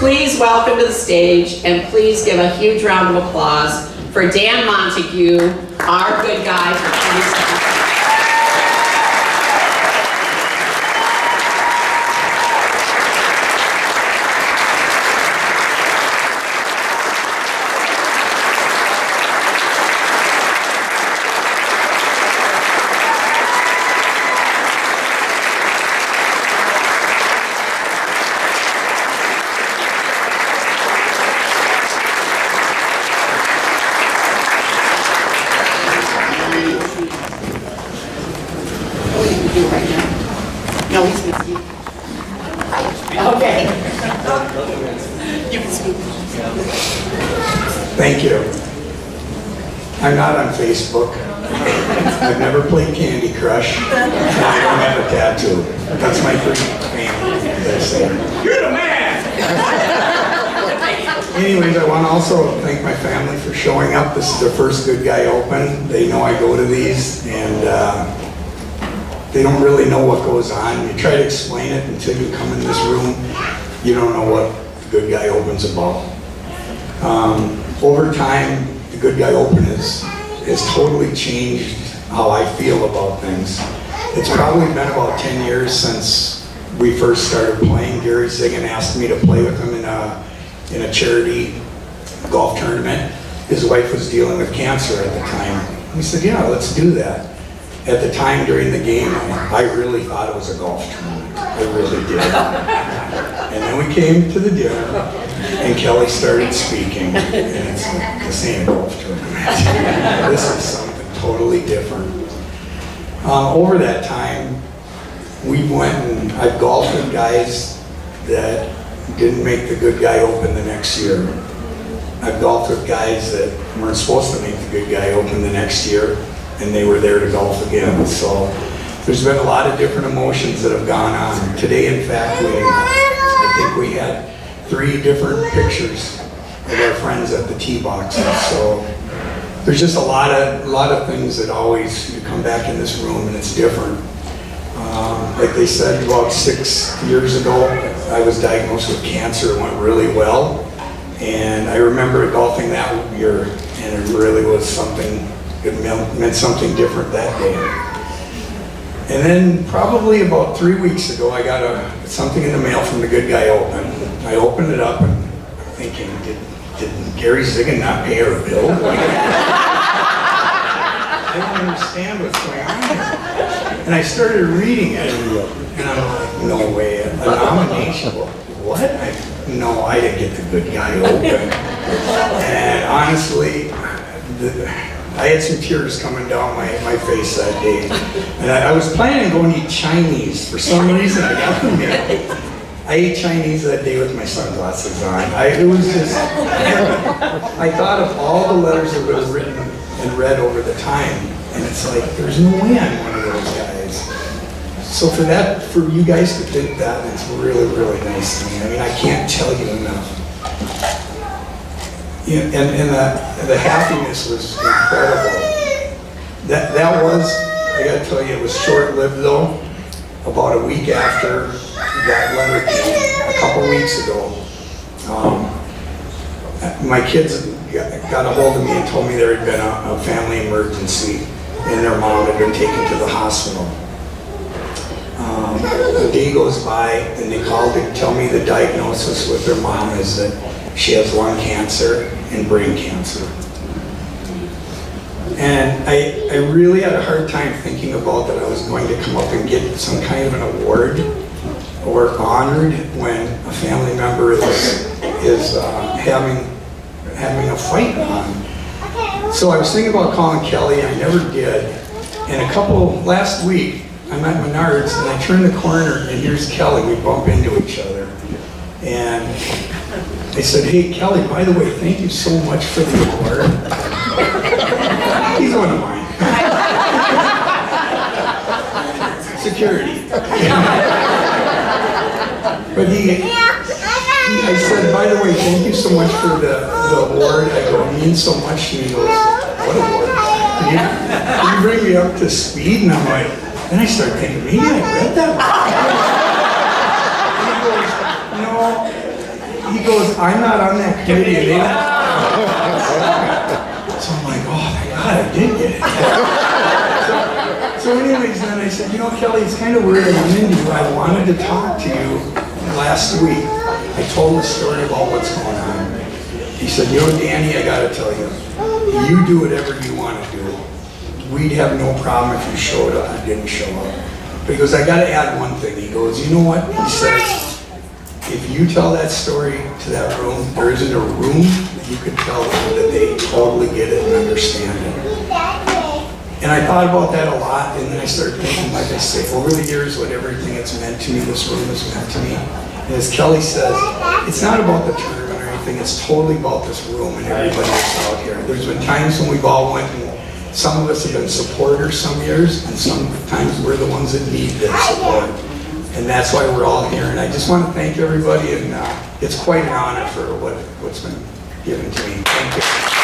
please welcome to the stage and please give a huge round of applause for Dan Montague, our good guy for 27. No, he's going to speak. Okay. You can speak. Thank you. I'm not on Facebook. I've never played Candy Crush. And I don't have a tattoo. That's my first name. They say, "You're the man!" Anyways, I want to also thank my family for showing up. This is their first Good Guy Open. They know I go to these, and they don't really know what goes on. You try to explain it until you come in this room. You don't know what the Good Guy Open's about. Over time, the Good Guy Open has totally changed how I feel about things. It's probably been about 10 years since we first started playing. Gary Ziggin asked me to play with him in a charity golf tournament. His wife was dealing with cancer at the time. He said, "Yeah, let's do that." At the time during the game, I really thought it was a golf tournament. I really did. And then we came to the dinner, and Kelly started speaking, and it's like, this ain't a golf tournament. This is something totally different. Over that time, we went and I've golfed with guys that didn't make the Good Guy Open the next year. I've golfed with guys that weren't supposed to make the Good Guy Open the next year, and they were there to golf again. So there's been a lot of different emotions that have gone on. Today, in fact, I think we had 3 different pictures of our friends at the tee boxes. So there's just a lot of things that always, you come back in this room and it's different. Like they said, about 6 years ago, I was diagnosed with cancer. It went really well. And I remember golfing that year, and it really was something. It meant something different that day. And then probably about 3 weeks ago, I got something in the mail from the Good Guy Open. I opened it up and I'm thinking, did Gary Ziggin not pay our bill? I don't understand what's going on here. And I started reading it, and I'm like, no way, a nomination? What? No, I didn't get the Good Guy Open. And honestly, I had some tears coming down my face that day. And I was planning on going to eat Chinese. For some reason, I got the mail. I ate Chinese that day with my sunglasses on. It was just, I thought of all the letters that were written and read over the time. And it's like, there's no way I'm one of those guys. So for you guys to think that, it's really, really nice to me. I mean, I can't tell you enough. Yeah, and the happiness was incredible. That was, I gotta tell you, it was short-lived though. About a week after that letter came, a couple weeks ago, my kids got a hold of me and told me there had been a family emergency and their mom had been taken to the hospital. The day goes by and they called to tell me the diagnosis with their mom is that she has lung cancer and brain cancer. And I really had a hard time thinking about that I was going to come up and get some kind of an award or honored when a family member is having a fight on. So I was thinking about calling Kelly, I never did. And last week, I'm at Menards and I turn the corner and here's Kelly, we bump into each other. And I said, "Hey Kelly, by the way, thank you so much for the award." He's one of mine. Security. But I said, "By the way, thank you so much for the award." I go, "It means so much to me." He goes, "What award? Can you bring me up to speed?" And I'm like, then I start thinking, maybe I read that. And he goes, "No." he goes, I'm not on that committee. And they don't. So I'm like, oh my God, I did get it. So anyways, then I said, you know, Kelly, it's kind of weird. I went into you. I wanted to talk to you last week. I told him the story about what's going on. He said, you know, Danny, I got to tell you, you do whatever you want to do. We'd have no problem if you showed up and didn't show up. But he goes, I got to add one thing. He goes, you know what? He says, if you tell that story to that room, there isn't a room that you could tell them that they totally get it and understand it. And I thought about that a lot, and then I started thinking, like I say, over the years, what everything that's meant to me, this room has meant to me. And as Kelly says, it's not about the tournament or anything, it's totally about this room and everybody that's out here. There's been times when we've all went, and some of us have been supporters some years, and sometimes we're the ones that need that support. And that's why we're all here. And I just want to thank everybody, and it's quite an honor for what's been given to me. Thank you.